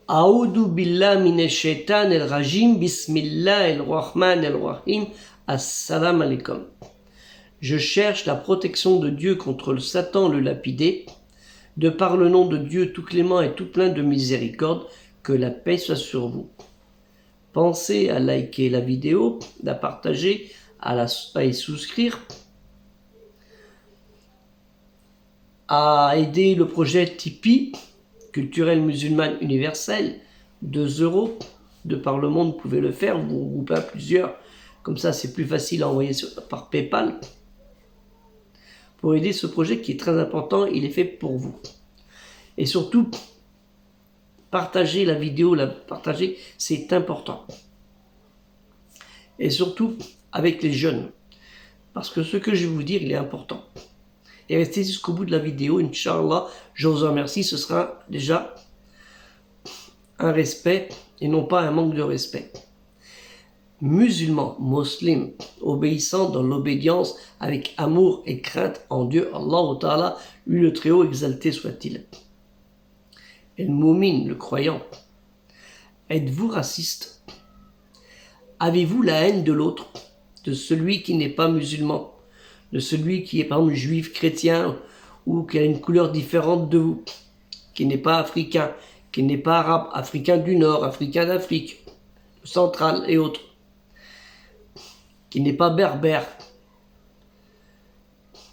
A'udhu billah minash shaitan el-rajim, bismillah el-rahman el-rahim, assalamu alaikum. Je cherche la protection de Dieu contre le Satan le lapidé, de par le nom de Dieu tout clément et tout plein de miséricorde, que la paix soit sur vous. Pensez à liker la vidéo, à partager, à y souscrire, à aider le projet Tipeee, culturel musulman universel, 2 €, de par le monde, vous pouvez le faire, vous regroupez à plusieurs, comme ça c'est plus facile à envoyer par PayPal, pour aider ce projet qui est très important, il est fait pour vous. Et surtout, partagez la vidéo, partager, c'est important. Et surtout, avec les jeunes, parce que ce que je vais vous dire, il est important. Et restez jusqu'au bout de la vidéo, Inch'Allah, je vous en remercie, ce sera déjà un respect et non pas un manque de respect. Musulmans, musulmans, obéissant dans l'obédience avec amour et crainte en Dieu, Allah Ta'ala, lui le Très-Haut, exalté soit-il. Et le mu'min, le croyant, êtes-vous raciste? Avez-vous la haine de l'autre, de celui qui n'est pas musulman, de celui qui est par exemple juif, chrétien, ou qui a une couleur différente de vous, qui n'est pas africain, qui n'est pas arabe, africain du Nord, africain d'Afrique, centrale et autres, qui n'est pas berbère,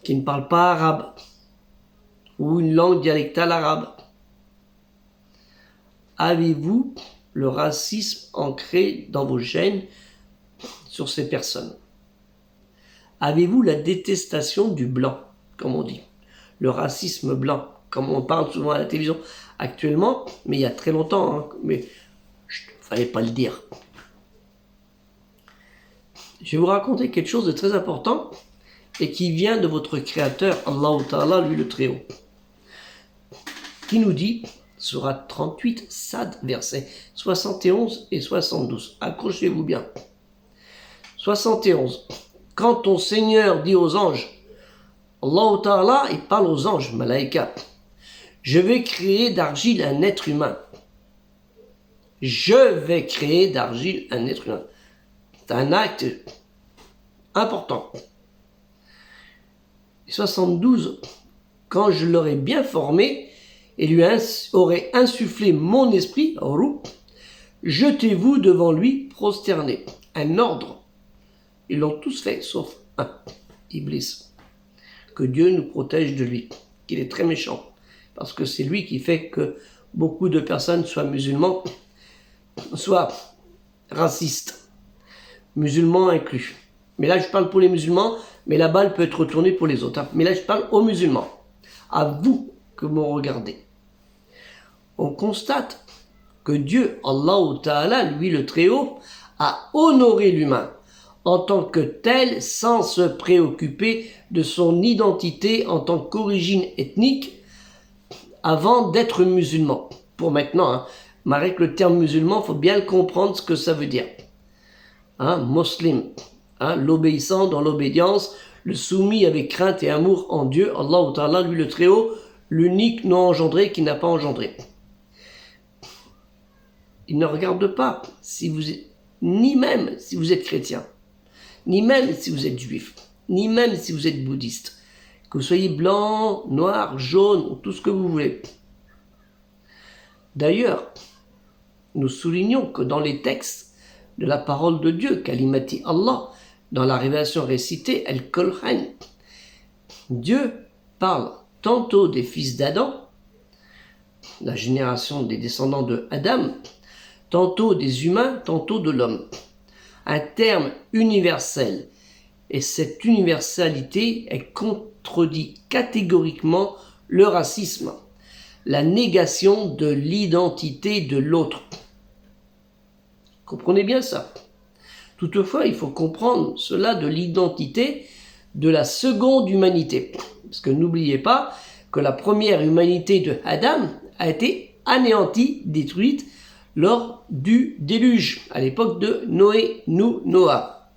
qui ne parle pas arabe, ou une langue dialectale arabe. Avez-vous le racisme ancré dans vos gènes sur ces personnes? Avez-vous la détestation du blanc, comme on dit, le racisme blanc, comme on parle souvent à la télévision actuellement, mais il y a très longtemps, hein, mais il ne fallait pas le dire. Je vais vous raconter quelque chose de très important et qui vient de votre Créateur, Allah Ta'ala, lui le Très-Haut, qui nous dit, Sourate 38, Sad, versets 71 et 72. Accrochez-vous bien. 71. Quand ton Seigneur dit aux anges, Allah Ta'ala, il parle aux anges, Malaïka, je vais créer d'argile un être humain. Je vais créer d'argile un être humain. C'est un acte important. 72. Quand je l'aurai bien formé et lui aurai insufflé mon esprit, jetez-vous devant lui prosterné. Un ordre. Ils l'ont tous fait, sauf un, Iblis. Que Dieu nous protège de lui, qu'il est très méchant. Parce que c'est lui qui fait que beaucoup de personnes soient musulmans, soient racistes, musulmans inclus. Mais là, je parle pour les musulmans, mais la balle peut être retournée pour les autres. Hein. Mais là, je parle aux musulmans. À vous que vous regardez. On constate que Dieu, Allah Ta'ala, lui le Très-Haut, a honoré l'humain en tant que tel, sans se préoccuper de son identité en tant qu'origine ethnique, avant d'être musulman. Pour maintenant, hein, malgré que le terme musulman, il faut bien le comprendre ce que ça veut dire. Hein, muslim, hein, l'obéissant dans l'obédience, le soumis avec crainte et amour en Dieu, Allah Ta'ala, lui le Très-Haut, l'unique non engendré qui n'a pas engendré. Il ne regarde pas si vous êtes, ni même si vous êtes chrétien, ni même si vous êtes juif, ni même si vous êtes bouddhiste, que vous soyez blanc, noir, jaune, tout ce que vous voulez. D'ailleurs, nous soulignons que dans les textes de la parole de Dieu, Kalimati Allah, dans la révélation récitée, Al-Qur'an, Dieu parle tantôt des fils d'Adam, la génération des descendants de Adam, tantôt des humains, tantôt de l'homme. Un terme universel. Et cette universalité, elle contredit catégoriquement le racisme, la négation de l'identité de l'autre. Comprenez bien ça. Toutefois, il faut comprendre cela de l'identité de la seconde humanité. Parce que n'oubliez pas que la première humanité de Adam a été anéantie, détruite, lors du déluge, à l'époque de Noah.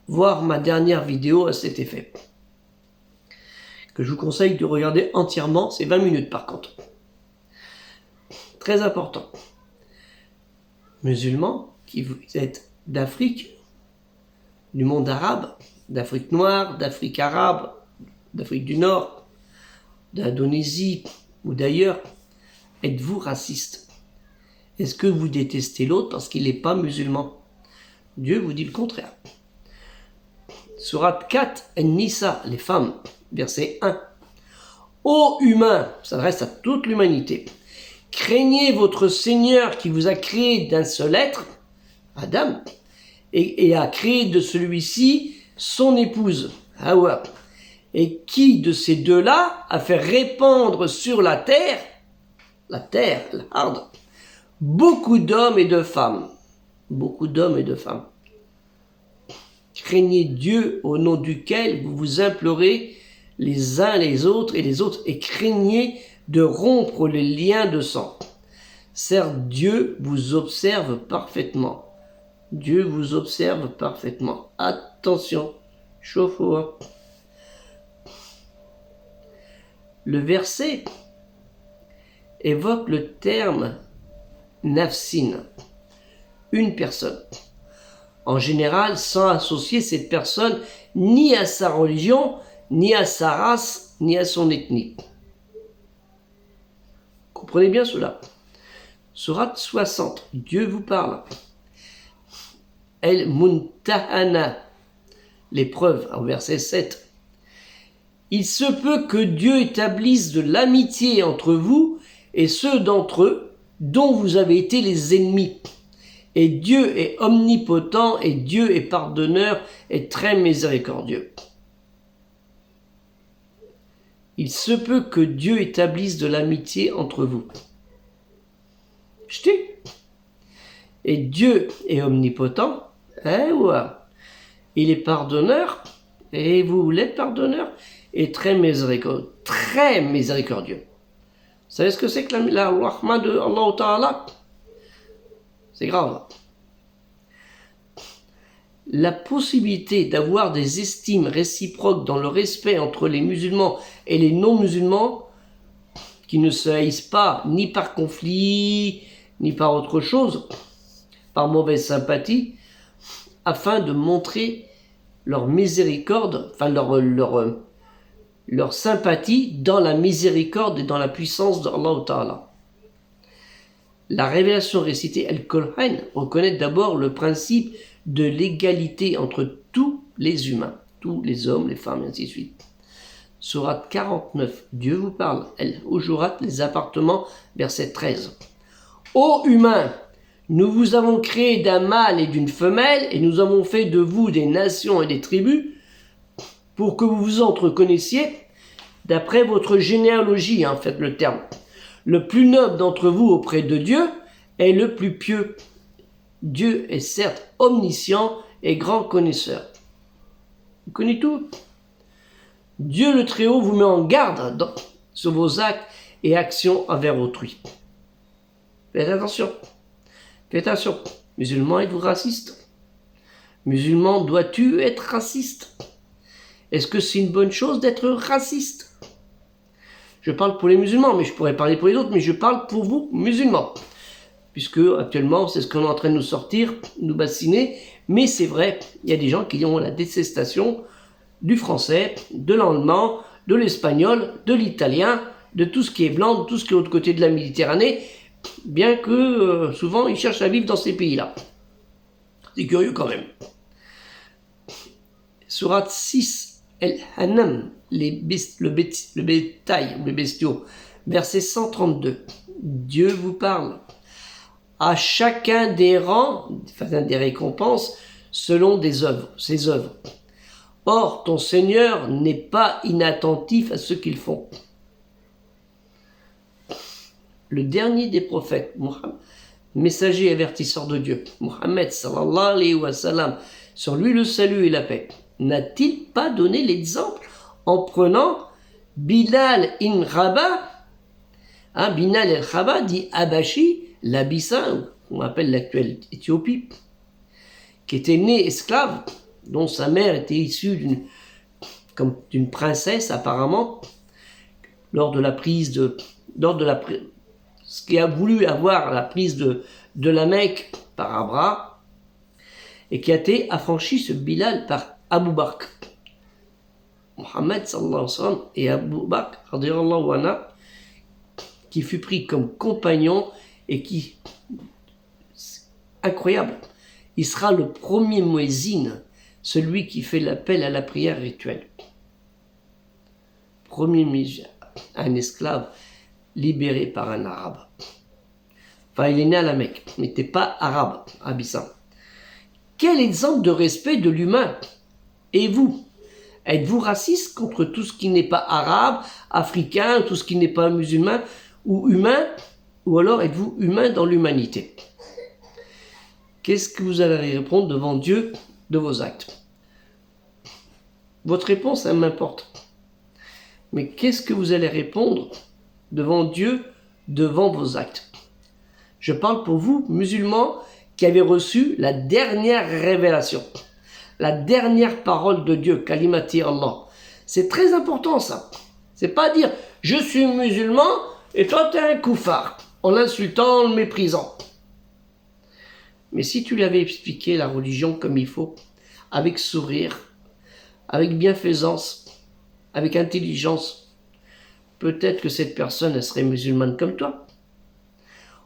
Voir ma dernière vidéo à cet effet, que je vous conseille de regarder entièrement, c'est 20 minutes par contre. Très important. Musulmans qui vous êtes d'Afrique, du monde arabe, d'Afrique noire, d'Afrique arabe, d'Afrique du Nord, d'Indonésie ou d'ailleurs, êtes-vous raciste? Est-ce que vous détestez l'autre parce qu'il n'est pas musulman? Dieu vous dit le contraire. Sourate 4, An-Nisa, les femmes, verset 1. Ô humains, ça s'adresse à toute l'humanité, craignez votre Seigneur qui vous a créé d'un seul être, Adam, et a créé de celui-ci son épouse, Hawa, et qui de ces deux-là a fait répandre sur la terre, l'ard, beaucoup d'hommes et de femmes. Beaucoup d'hommes et de femmes. Craignez Dieu au nom duquel vous vous implorez les uns les autres, et craignez de rompre les liens de sang. Certes, Dieu vous observe parfaitement. Dieu vous observe parfaitement. Attention, chauffe-toi. Le verset évoque le terme nafsin, une personne. En général, sans associer cette personne ni à sa religion, ni à sa race, ni à son ethnie. Comprenez bien cela. Sourate 60, Dieu vous parle. El-Muntahana, l'épreuve, au verset 7. Il se peut que Dieu établisse de l'amitié entre vous et ceux d'entre eux dont vous avez été les ennemis. Et Dieu est omnipotent, et Dieu est pardonneur et très miséricordieux. Il se peut que Dieu établisse de l'amitié entre vous. Ch'ti. Et Dieu est omnipotent, il est pardonneur, et vous l'êtes pardonneur, et très miséricordieux. Vous savez ce que c'est que la rahma de Allah Ta'ala? C'est grave. La possibilité d'avoir des estimes réciproques dans le respect entre les musulmans et les non-musulmans, qui ne se haïssent pas ni par conflit, ni par autre chose, par mauvaise sympathie, afin de montrer leur miséricorde, enfin leur sympathie dans la miséricorde et dans la puissance d'Allah Ta'ala. La révélation récitée Al-Qur'an reconnaît d'abord le principe de l'égalité entre tous les humains, tous les hommes, les femmes, et ainsi de suite. Sourate 49, Dieu vous parle. Al-Hujurat, les appartements, verset 13. Ô humains, nous vous avons créé d'un mâle et d'une femelle, et nous avons fait de vous des nations et des tribus, pour que vous vous entreconnaissiez, d'après votre généalogie, faites le terme. Le plus noble d'entre vous auprès de Dieu est le plus pieux. Dieu est certes omniscient et grand connaisseur. Vous connaissez tout. Dieu le Très-Haut vous met en garde sur vos actes et actions envers autrui. Faites attention. Faites attention. Musulman, êtes-vous raciste? Musulman, dois-tu être raciste? Est-ce que c'est une bonne chose d'être raciste? Je parle pour les musulmans, mais je pourrais parler pour les autres, mais je parle pour vous, musulmans. Puisque actuellement, c'est ce qu'on est en train de nous sortir, nous bassiner. Mais c'est vrai, il y a des gens qui ont la détestation du français, de l'allemand, de l'espagnol, de l'italien, de tout ce qui est blanc, de tout ce qui est de l'autre côté de la Méditerranée, bien que souvent ils cherchent à vivre dans ces pays-là. C'est curieux quand même. Sourate 6, El-Hanam, le bétail, les bestiaux, verset 132. Dieu vous parle. À chacun des rangs, des récompenses, selon ses œuvres. Or, ton Seigneur n'est pas inattentif à ce qu'ils font. Le dernier des prophètes, Muhammad, messager et avertisseur de Dieu, Muhammad sallallahu alayhi wa sallam, sur lui le salut et la paix, n'a-t-il pas donné l'exemple en prenant Bilal ibn Rabah, Bilal el-Rabah dit Abashi, l'Abyssin, on appelle l'actuelle Éthiopie, qui était né esclave, dont sa mère était issue d'une princesse apparemment, lors de la ce qui a voulu avoir la prise de la Mecque par Abraha, et qui a été affranchi, ce Bilal, par Abu Bakr. Mohammed sallallahu alayhi wa sallam et Abu Bakr radiyallahu anhu, qui fut pris comme compagnon et qui, incroyable, il sera le premier muezzin, celui qui fait l'appel à la prière rituelle. Premier muezzin, un esclave libéré par un arabe. Enfin, il est né à la Mecque, mais n'était pas arabe, abyssin. Quel exemple de respect de l'humain! Et vous? Êtes-vous raciste contre tout ce qui n'est pas arabe, africain, tout ce qui n'est pas musulman ou humain? Ou alors êtes-vous humain dans l'humanité? Qu'est-ce que vous allez répondre devant Dieu de vos actes? Votre réponse, elle m'importe. Mais qu'est-ce que vous allez répondre devant Dieu, devant vos actes? Je parle pour vous, musulmans, qui avez reçu la dernière révélation, la dernière parole de Dieu, kalimati Allah. C'est très important ça. C'est pas dire je suis musulman et toi t'es un koufar, en l'insultant, en le méprisant. Mais si tu lui avais expliqué la religion comme il faut, avec sourire, avec bienfaisance, avec intelligence, peut-être que cette personne elle serait musulmane comme toi.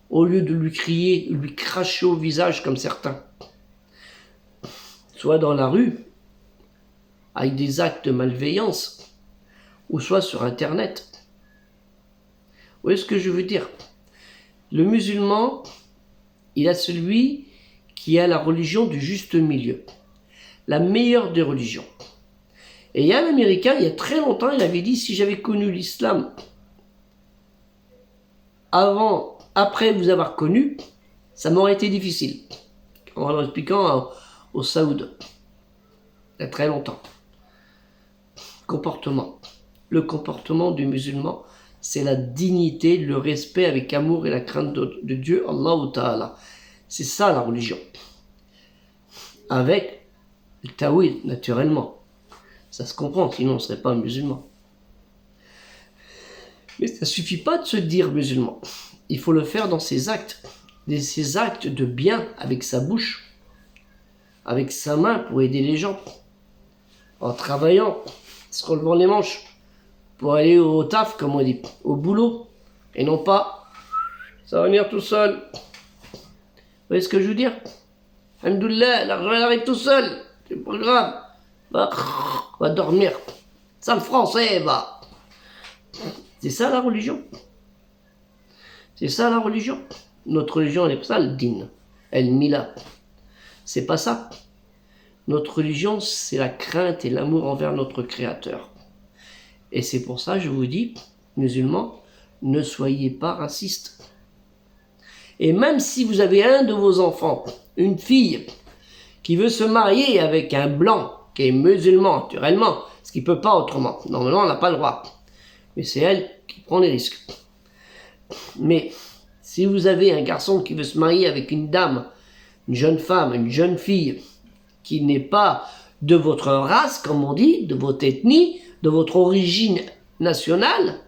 Au lieu de lui crier, lui cracher au visage comme certains. Soit dans la rue, avec des actes de malveillance, ou soit sur Internet. Vous voyez ce que je veux dire? Le musulman, il a celui qui a la religion du juste milieu, la meilleure des religions. Et il y a un Américain, il y a très longtemps, il avait dit, si j'avais connu l'islam après vous avoir connu, ça m'aurait été difficile. En l'expliquant au Saoud, il y a très longtemps. Comportement. Le comportement du musulman, c'est la dignité, le respect avec amour et la crainte de Dieu, Allah Ta'ala. C'est ça la religion. Avec le tawhid, naturellement. Ça se comprend, sinon on ne serait pas musulman. Mais ça ne suffit pas de se dire musulman. Il faut le faire dans ses actes. Ses actes de bien avec sa bouche, avec sa main pour aider les gens, en travaillant, se relevant les manches, pour aller au taf, comme on dit, au boulot, et non pas, ça va venir tout seul. Vous voyez ce que je veux dire? Alhamdoulilah, l'argent il arrive tout seul, c'est pas grave. Va dormir. Ça le français, va. C'est ça la religion. C'est ça la religion. Notre religion, elle est pas ça, le din, el mila. C'est pas ça. Notre religion, c'est la crainte et l'amour envers notre Créateur. Et c'est pour ça, je vous dis, musulmans, ne soyez pas racistes. Et même si vous avez un de vos enfants, une fille, qui veut se marier avec un blanc, qui est musulman, naturellement, ce qui ne peut pas autrement. Normalement, on n'a pas le droit. Mais c'est elle qui prend les risques. Mais si vous avez un garçon qui veut se marier avec une dame, une jeune femme, une jeune fille, qui n'est pas de votre race, comme on dit, de votre ethnie, de votre origine nationale,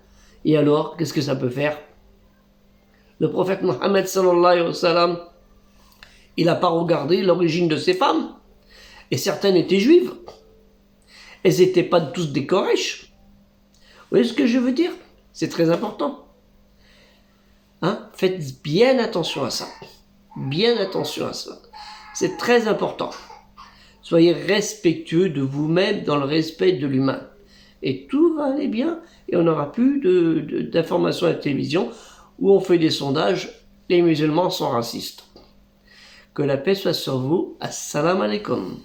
et alors, qu'est-ce que ça peut faire? Le prophète Mohammed sallallahu alayhi wa sallam, il n'a pas regardé l'origine de ces femmes, et certaines étaient juives. Elles n'étaient pas tous des Koresh. Vous voyez ce que je veux dire? C'est très important. Hein? Faites bien attention à ça. Bien attention à ça. C'est très important. Soyez respectueux de vous-même dans le respect de l'humain. Et tout va aller bien. Et on n'aura plus d'informations à la télévision où on fait des sondages. Les musulmans sont racistes. Que la paix soit sur vous. Assalamu alaikum.